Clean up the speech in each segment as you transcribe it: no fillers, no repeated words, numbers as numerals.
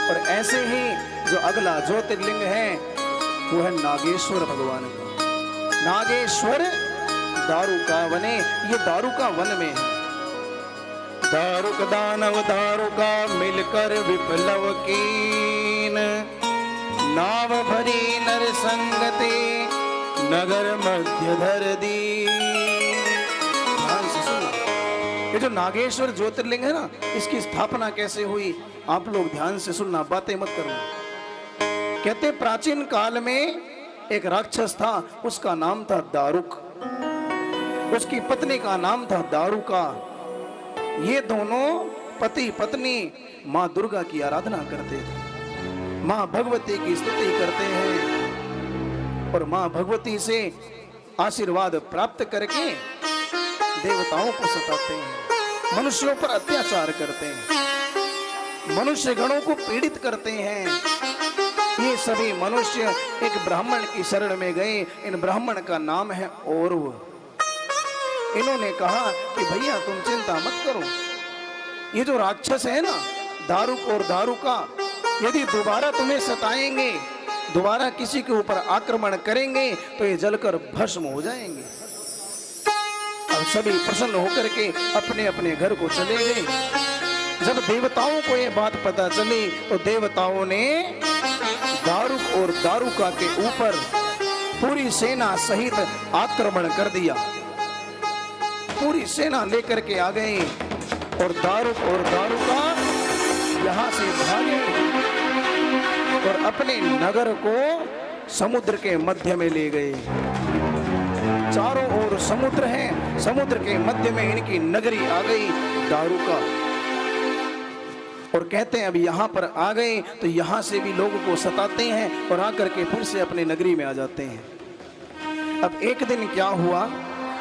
और ऐसे ही जो अगला ज्योतिर्लिंग है वो है नागेश्वर भगवान का। नागेश्वर दारुका वने, ये दारुका वन में है। दारुक दानव दारुका मिलकर विप्लव कीन, नाव भरी नर संगते नगर मध्य धर दी। ध्यान से सुनो, ये जो नागेश्वर ज्योतिर्लिंग है ना, इसकी स्थापना कैसे हुई आप लोग ध्यान से सुनना, बातें मत करना। कहते प्राचीन काल में एक राक्षस था, उसका नाम था दारुक, उसकी पत्नी का नाम था दारुका। ये दोनों पति पत्नी माँ दुर्गा की आराधना करते थे, माँ भगवती की स्तुति करते हैं और माँ भगवती से आशीर्वाद प्राप्त करके देवताओं को सताते हैं, मनुष्यों पर अत्याचार करते हैं, मनुष्य गणों को पीड़ित करते हैं। ये सभी मनुष्य एक ब्राह्मण की शरण में गए। इन ब्राह्मण का नाम है औरव। इन्होंने कहा कि भैया तुम चिंता मत करो, ये जो राक्षस है ना दारुक और दारुका, यदि दोबारा तुम्हें सताएंगे, दोबारा किसी के ऊपर आक्रमण करेंगे तो ये जलकर भस्म हो जाएंगे। अब सभी प्रसन्न होकर के अपने अपने घर को चले गए। जब देवताओं को ये बात पता चली तो देवताओं ने दारुक और दारुका के ऊपर पूरी सेना सहित आक्रमण कर दिया। पूरी सेना लेकर के आ गए और दारुक और दारुका यहाँ से भागे और अपने नगर को समुद्र के मध्य में ले गए। चारों ओर समुद्र है, समुद्र के मध्य में इनकी नगरी आ गई दारुका। और कहते हैं अब यहाँ पर आ गए तो यहाँ से भी लोगों को सताते हैं और आकर के फिर से अपने नगरी में आ जाते हैं। अब एक दिन क्या हुआ,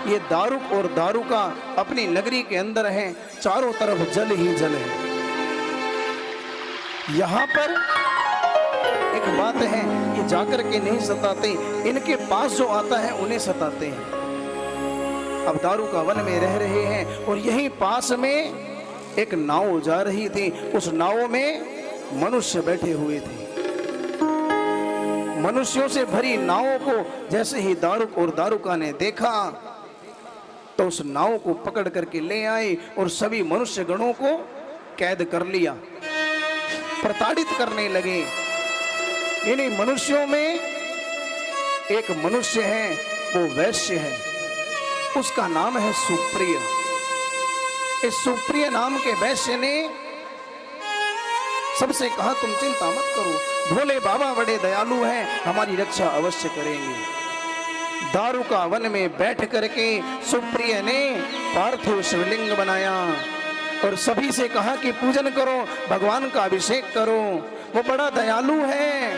ये दारुक और दारुका अपनी नगरी के अंदर हैं, चारों तरफ जल ही जल है। यहाँ पर एक बात है, ये जाकर के नहीं सताते, इनके पास जो आता है उन्हें सताते हैं। अब दारुका वन में रह रहे हैं और यहीं पास में एक नाव जा रही थी। उस नाव में मनुष्य बैठे हुए थे। मनुष्यों से भरी नाव को जैसे ही दारुक और दारुका ने देखा तो उस नाव को पकड़ करके ले आए और सभी मनुष्य गणों को कैद कर लिया, प्रताड़ित करने लगे। इन्हीं मनुष्यों में एक मनुष्य है, वो वैश्य है, उसका नाम है सुप्रिय। इस सुप्रिय नाम के वैश्य ने सबसे कहा तुम चिंता मत करो, भोले बाबा बड़े दयालु हैं, हमारी रक्षा अवश्य करेंगे। दारुका वन में बैठ करके सुप्रिय ने पार्थिव शिवलिंग बनाया और सभी से कहा कि पूजन करो, भगवान का अभिषेक करो, वो बड़ा दयालु है।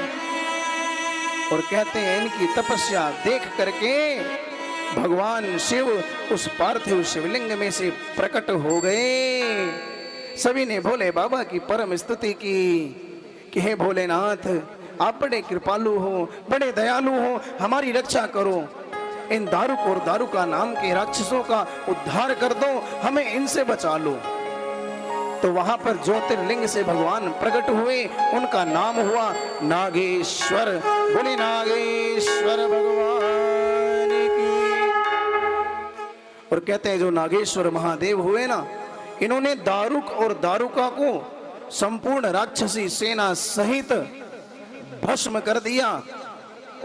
और कहते हैं इनकी तपस्या देख करके भगवान शिव उस पार्थिव शिवलिंग में से प्रकट हो गए। सभी ने भोले बाबा की परम स्तुति की कि हे भोलेनाथ आप बड़े कृपालु हो, बड़े दयालु हो, हमारी रक्षा करो, इन दारुक और दारुका नाम के राक्षसों का उद्धार कर दो, हमें इनसे बचा लो। तो वहां पर ज्योतिर्लिंग से भगवान प्रकट हुए, उनका नाम हुआ नागेश्वर। बोले नागेश्वर भगवान की। और कहते हैं जो नागेश्वर महादेव हुए ना, इन्होंने दारुक और दारुका को संपूर्ण राक्षसी सेना सहित भस्म कर दिया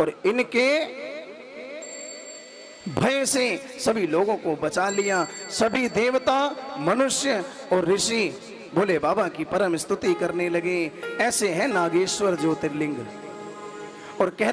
और इनके भय से सभी लोगों को बचा लिया। सभी देवता, मनुष्य और ऋषि भोले बाबा की परम स्तुति करने लगे। ऐसे है नागेश्वर ज्योतिर्लिंग। और कहते